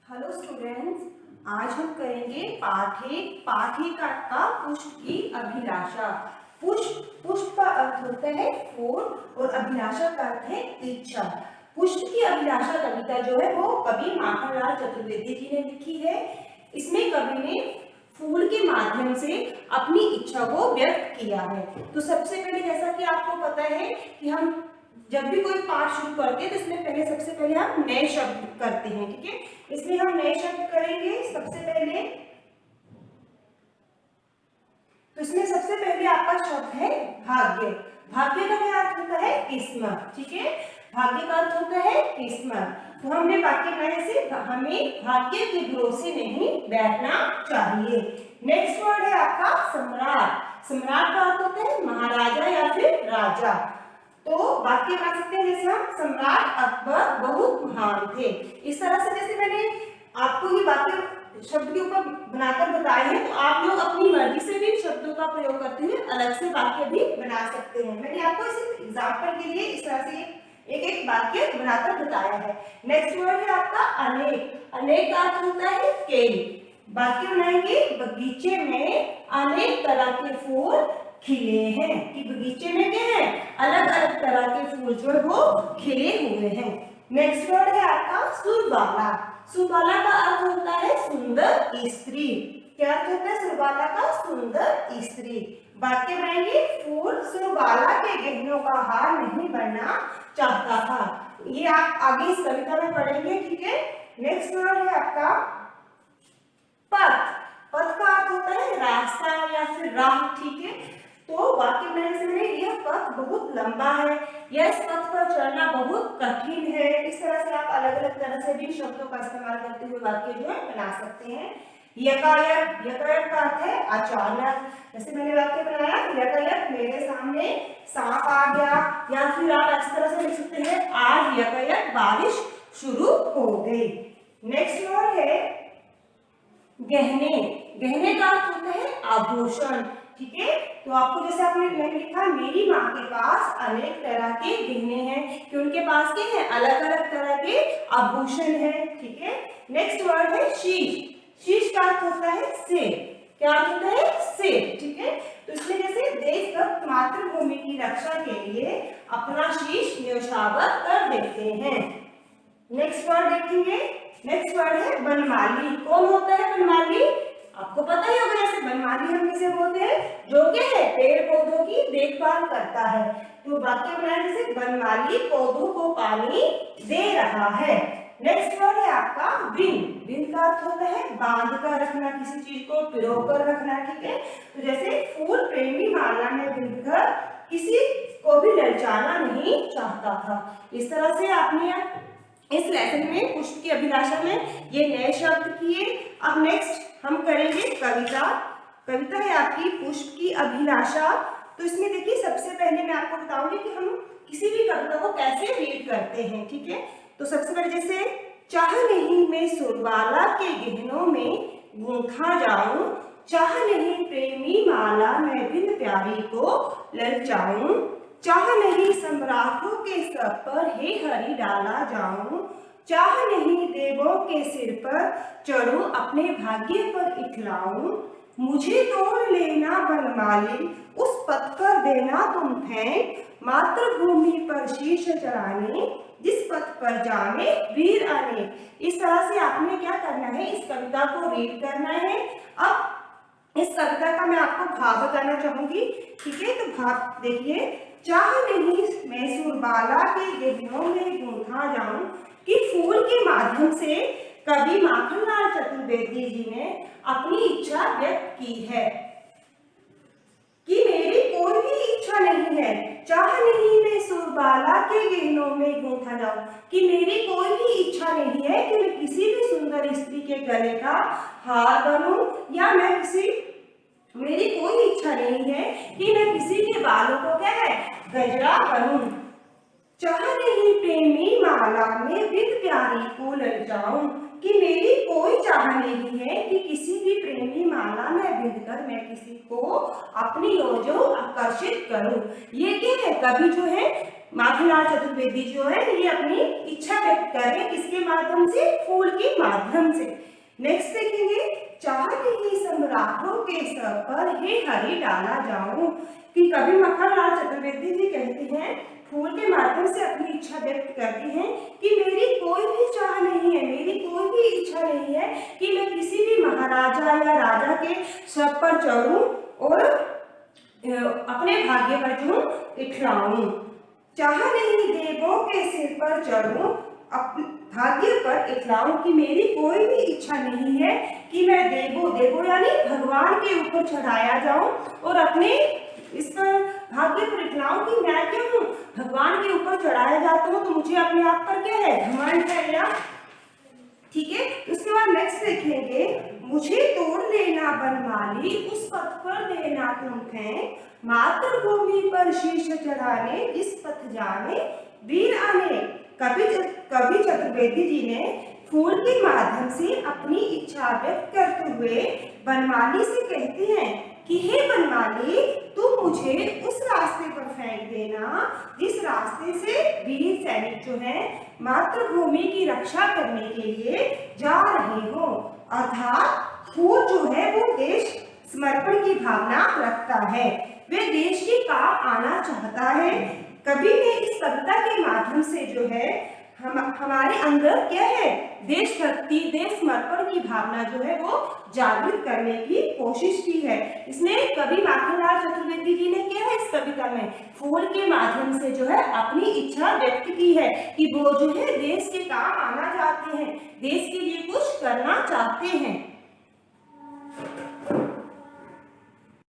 Hello students, आज हम करेंगे पाठ एक का पुष्प की अभिलाषा। पुष्प का अर्थ होता है फूल और अभिलाषा का अर्थ है इच्छा। पुष्प की अभिलाषा कविता जो है वो कवि माखनलाल चतुर्वेदी जी ने लिखी है। इसमें कवि ने फूल के माध्यम से अपनी इच्छा को व्यक्त किया है। तो सबसे पहले जैसा कि आपको पता है कि हम जब भी कोई पाठ शुरू करते हैं तो इसमें सबसे पहले हम नए शब्द करते हैं, ठीक है। इसलिए हम नए शब्द करेंगे सबसे पहले। तो इसमें सबसे पहले आपका शब्द है भाग्य। भाग्य का क्या अर्थ होता है? किस्मत, ठीक है। भाग्य का अर्थ होता है किस्मत। तो हमने वाक्य बनाए से हमें भाग्य के भरोसे नहीं बैठना चाहिए। नेक्स्ट वर्ड है आपका सम्राट। सम्राट का अर्थ होता है महाराजा या फिर राजा। तो वाक्य बना सकते हैं जैसे हम सम्राट अकबर बहुत महान थे। इस तरह से जैसे मैंने आपको ये वाक्य शब्द के ऊपर बनाकर बताए हैं, तो आप लोग अपनी मर्जी से भी शब्दों का प्रयोग करते हुए अलग से वाक्य भी बना सकते हैं। मैंने आपको इस एग्जाम्पल के लिए इस तरह से एक एक वाक्य बनाकर बताया है। नेक्स्ट वर्ड है आपका अनेक। अनेक का अर्थ होता है कई। वाक्य बनाएंगे बगीचे में अनेक तरह के फूल खिले हैं। कि बगीचे में क्या है? अलग अलग तरह के फूल जो है वो खिले हुए हैं। नेक्स्ट वर्ड है आपका सुरबाला। सुरबाला का अर्थ होता है सुंदर स्त्री। क्या अर्थ होता है सुरबाला का? सुंदर स्त्री। वाक्य बनाएंगे फूल सुरबाला के गहनों का हार नहीं बनना चाहता था। ये आप आगे इस कविता में पढ़ेंगे, ठीक है। नेक्स्ट वर्ड है आपका पथ। पथ का अर्थ होता है रास्ता या फिर राह, ठीक है। तो वाक्य बनाने से मैंने यह पथ बहुत लंबा है या इस पथ पर चलना बहुत कठिन है। इस तरह से आप अलग अलग तरह से भी शब्दों का इस्तेमाल करते हुए वाक्य जो है बना सकते हैं। यकायक। यकायक का अर्थ है अचानक। जैसे मैंने वाक्य बनाया यकायक मेरे सामने सांप आ गया, या फिर आप इस तरह से लिख सकते हैं आज यकायक बारिश शुरू हो गई। नेक्स्ट वर्ड है गहने। गहने का अर्थ होता है आभूषण, ठीक है। तो आपको जैसे मैंने लिखा मेरी माँ के पास अनेक तरह के गहने हैं, कि उनके पास क्या है? अलग अलग तरह के आभूषण हैं, ठीक है। नेक्स्ट वर्ड है शीश। शीश का अर्थ होता है सिर। क्या अर्थ होता है? सिर, ठीक है। तो इसमें जैसे देशभक्त मातृभूमि की रक्षा के लिए अपना शीश न्यौछावर कर देते हैं। नेक्स्ट वर्ड देखेंगे। नेक्स्ट वर्ड है बनमाली। कौन होता है बनमाली? आपको पता ही होगा। जैसे बनमाली हम किसे बोलते हैं? जो क्या है? पेड़ पौधों की देखभाल करता है। तो वाक्य बनाए जैसे बनमाली पौधों को पानी दे रहा है। नेक्स्ट वर्ड है आपका बिन। बिन का अर्थ होता है बांध कर रखना, किसी चीज को पिरो कर रखना, ठीक है। तो जैसे फूल प्रेमी माला में बिंधकर किसी को भी ललचाना नहीं चाहता था। इस तरह से आपने इस लेसन में पुष्प की अभिलाषा में ये नए शब्द किए। अब नेक्स्ट हम करेंगे कविता। कविता है आपकी पुष्प की अभिलाषा। तो इसमें देखिए सबसे पहले मैं आपको बताऊंगी कि हम किसी भी कविता को कैसे रीड करते हैं, ठीक है। तो सबसे पहले जैसे चाह नहीं मैं सुरबाला के गहनों में गूंथा जाऊं, चाह नहीं प्रेमी माला मैं बिन प्यारी को ललचाऊं, चाह नहीं सम्राटों के सर पर हे हरि डाला जाऊं, चाह नहीं देवों के सिर पर चढ़ूं अपने भाग्य पर इखलाऊं, मुझे तोड़ लेना बनमाली उस पथ पर देना तुम फेंक, मातृभूमि पर शीश चढ़ाने जिस पथ पर जाने वीर अनेक। इस तरह से आपने क्या करना है? इस कविता को रीड करना है। अब इस कविता का मैं आपको भाव बताना चाहूंगी, ठीक है। तो भाव देखिए, चाह नहीं मैं सुरबाला के गहनों में गूंथा जाऊं, कि फूल के माध्यम से कवि माखनलाल चतुर्वेदी जी ने अपनी इच्छा व्यक्त की है कि मेरी कोई भी इच्छा नहीं है। चाह नहीं मैं सुरबाला के गहनों में गूंथा जाऊं, कि मेरी कोई भी इच्छा नहीं है कि मैं किसी भी सुंदर स्त्री के गले का हार बनूं, या मेरी कोई इच्छा नहीं है कि मैं किसी के बालों को क्या है? गजरा बनूं। चाह नहीं प्रेमी माला में बिन प्यारी को ललचाऊं, कि मेरी कोई चाह नहीं है कि किसी भी प्रेमी माला में बिंधकर मैं किसी को अपनी ओर जो आकर्षित करूं। ये क्या है? कवि जो है माखनलाल चतुर्वेदी जो है ये अपनी इच्छा व्यक्त कर रहे हैं, किसके माध्यम से? फूल के माध्यम से। नेक्स्ट देखेंगे, चाहते ही सम्राटों के सर पर हे हरि डाला जाऊं, कि कवि माखनलाल चतुर्वेदी जी कहते हैं, फूल के माध्यम से अपनी इच्छा व्यक्त करती हैं कि मेरी कोई भी चाह नहीं है, मेरी कोई भी इच्छा नहीं है कि मैं किसी भी महाराजा या राजा के सर पर चढ़ूं और अपने भाग्य पर जो इठलाऊं। चाह नहीं देवों के सिर पर चढ़ूं, भाग्य पर इठलाऊं, कि मेरी कोई भी इच्छा नहीं है कि मैं देवो यानी भगवान के ऊपर चढ़ाया जाऊं और अपने इस पर भाग्य पर इठलाऊं कि मैं क्या हूँ, भगवान के ऊपर चढ़ाया जाता हूँ, तो मुझे अपने आप पर क्या है? घमंड है या? ठीक है। उसके बाद नेक्स्ट देखेंगे, मुझे तोड़ लेना बनमाली, उस पथ पर देना तुम फेंक, मातृभूमि पर शीश चढ़ाने, इस पथ जाने वीर आने। कवि चतुर्वेदी जी ने फूल के माध्यम से अपनी इच्छा व्यक्त करते हुए बनमाली से कहते हैं कि हे बनमाली, तुम मुझे उस रास्ते पर फेंक देना जिस रास्ते से वीर सैनिक जो है मातृभूमि की रक्षा करने के लिए जा रहे हो। अर्थात फूल जो है वो देश समर्पण की भावना रखता है, वे देश के काम आना चाहता है। कवि ने इस कविता के माध्यम से जो है हमारे अंदर क्या है? देशभक्ति, देश समर्पण की भावना जो है वो जागृत करने की कोशिश की है। इसमें कवि माखनलाल चतुर्वेदी जी ने क्या है इस कविता में? फूल के माध्यम से जो है अपनी इच्छा व्यक्त की है कि वो जो है देश के काम आना चाहते हैं, देश के लिए कुछ करना चाहते हैं।